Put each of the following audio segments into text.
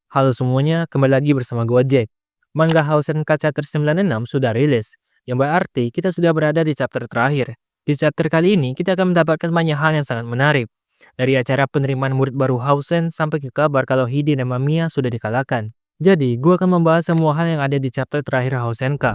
Halo semuanya, kembali lagi bersama gua Jack. Manga Hausen K chapter 96 sudah rilis, yang berarti kita sudah berada di chapter terakhir. Di chapter kali ini, kita akan mendapatkan banyak hal yang sangat menarik. Dari acara penerimaan murid baru Hausen sampai ke kabar kalau Hide dan Mamiya sudah dikalahkan. Jadi, gua akan membahas semua hal yang ada di chapter terakhir Hausen K.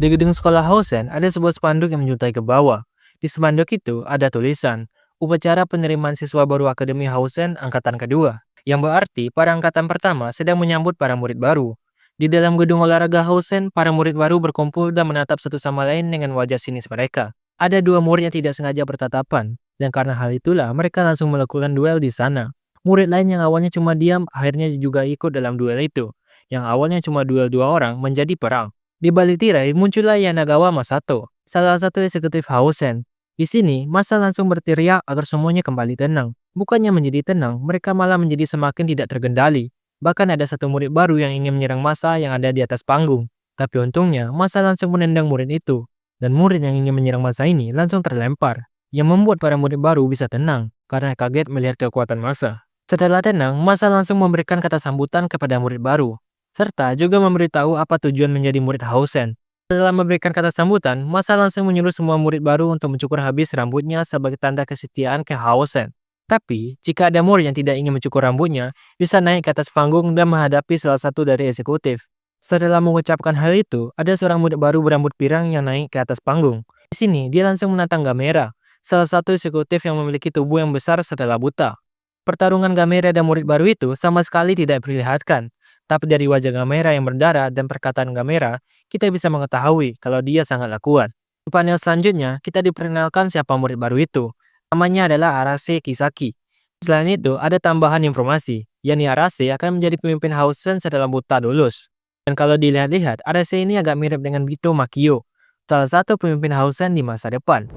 Di gedung sekolah Hausen, ada sebuah spanduk yang menjuntai ke bawah. Di spanduk itu ada tulisan, Upacara penerimaan siswa baru Akademi Hausen Angkatan Kedua, yang berarti para angkatan pertama sedang menyambut para murid baru. Di dalam gedung olahraga Hausen, para murid baru berkumpul dan menatap satu sama lain dengan wajah sinis mereka. Ada dua murid yang tidak sengaja bertatapan, dan karena hal itulah mereka langsung melakukan duel di sana. Murid lain yang awalnya cuma diam, akhirnya juga ikut dalam duel itu. Yang awalnya cuma duel dua orang menjadi perang. Di balik tirai muncullah Yanagawa Masato, salah satu eksekutif Hausen. Di sini, masa langsung berteriak agar semuanya kembali tenang. Bukannya menjadi tenang, mereka malah menjadi semakin tidak terkendali. Bahkan ada satu murid baru yang ingin menyerang masa yang ada di atas panggung. Tapi untungnya, masa langsung menendang murid itu. Dan murid yang ingin menyerang masa ini langsung terlempar. Yang membuat para murid baru bisa tenang, karena kaget melihat kekuatan masa. Setelah tenang, masa langsung memberikan kata sambutan kepada murid baru. Serta juga memberitahu apa tujuan menjadi murid Hausen. Setelah memberikan kata sambutan, masa langsung menyuruh semua murid baru untuk mencukur habis rambutnya sebagai tanda kesetiaan ke Hausen. Tapi, jika ada murid yang tidak ingin mencukur rambutnya, bisa naik ke atas panggung dan menghadapi salah satu dari eksekutif. Setelah mengucapkan hal itu, ada seorang murid baru berambut pirang yang naik ke atas panggung. Di sini, dia langsung menantang Gamera, salah satu eksekutif yang memiliki tubuh yang besar setelah buta. Pertarungan Gamera dan murid baru itu sama sekali tidak diperlihatkan. Tapi dari wajah Gamera yang berdarah dan perkataan Gamera, kita bisa mengetahui kalau dia sangatlah kuat. Di panel selanjutnya, kita diperkenalkan siapa murid baru itu. Namanya adalah Arase Kisaki. Selain itu, ada tambahan informasi, yakni Arase akan menjadi pemimpin Hausen setelah buta lulus. Dan kalau dilihat-lihat, Arase ini agak mirip dengan Bito Makio, salah satu pemimpin Hausen di masa depan.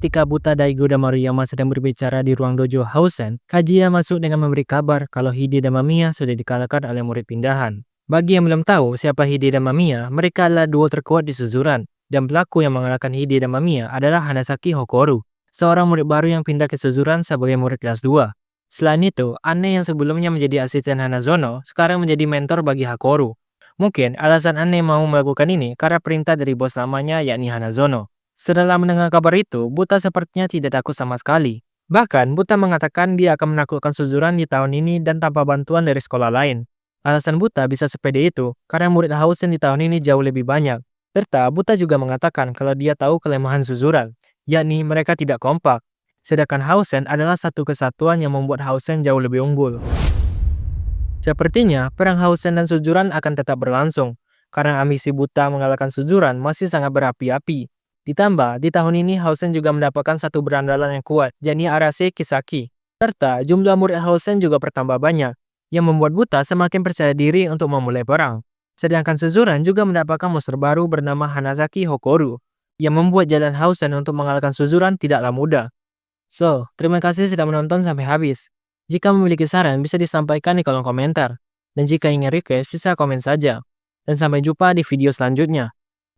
Ketika Buta Daigo dan Maruyama sedang berbicara di ruang dojo Hausen, Kajiya masuk dengan memberi kabar kalau Hide dan Mamiya sudah dikalahkan oleh murid pindahan. Bagi yang belum tahu siapa Hide dan Mamiya, mereka adalah duo terkuat di Suzuran, dan pelaku yang mengalahkan Hide dan Mamiya adalah Hanasaki Hokoru, seorang murid baru yang pindah ke Suzuran sebagai murid kelas 2. Selain itu, Anne yang sebelumnya menjadi asisten Hanazono, sekarang menjadi mentor bagi Hakoru. Mungkin alasan Anne mau melakukan ini karena perintah dari bos lamanya yakni Hanazono. Setelah mendengar kabar itu, Buta sepertinya tidak takut sama sekali. Bahkan, Buta mengatakan dia akan menaklukkan Suzuran di tahun ini dan tanpa bantuan dari sekolah lain. Alasan Buta bisa sepede itu, karena murid Hausen di tahun ini jauh lebih banyak. Serta, Buta juga mengatakan kalau dia tahu kelemahan Suzuran, yakni mereka tidak kompak. Sedangkan Hausen adalah satu kesatuan yang membuat Hausen jauh lebih unggul. Sepertinya, perang Hausen dan Suzuran akan tetap berlangsung, karena ambisi Buta mengalahkan Suzuran masih sangat berapi-api. Ditambah, di tahun ini Hausen juga mendapatkan satu berandalan yang kuat, yakni Arase Kisaki. Serta, jumlah murid Hausen juga bertambah banyak, yang membuat Buta semakin percaya diri untuk memulai perang. Sedangkan Suzuran juga mendapatkan monster baru bernama Hanasaki Hokoru, yang membuat jalan Hausen untuk mengalahkan Suzuran tidaklah mudah. So, terima kasih sudah menonton sampai habis. Jika memiliki saran, bisa disampaikan di kolom komentar. Dan jika ingin request, bisa komen saja. Dan sampai jumpa di video selanjutnya.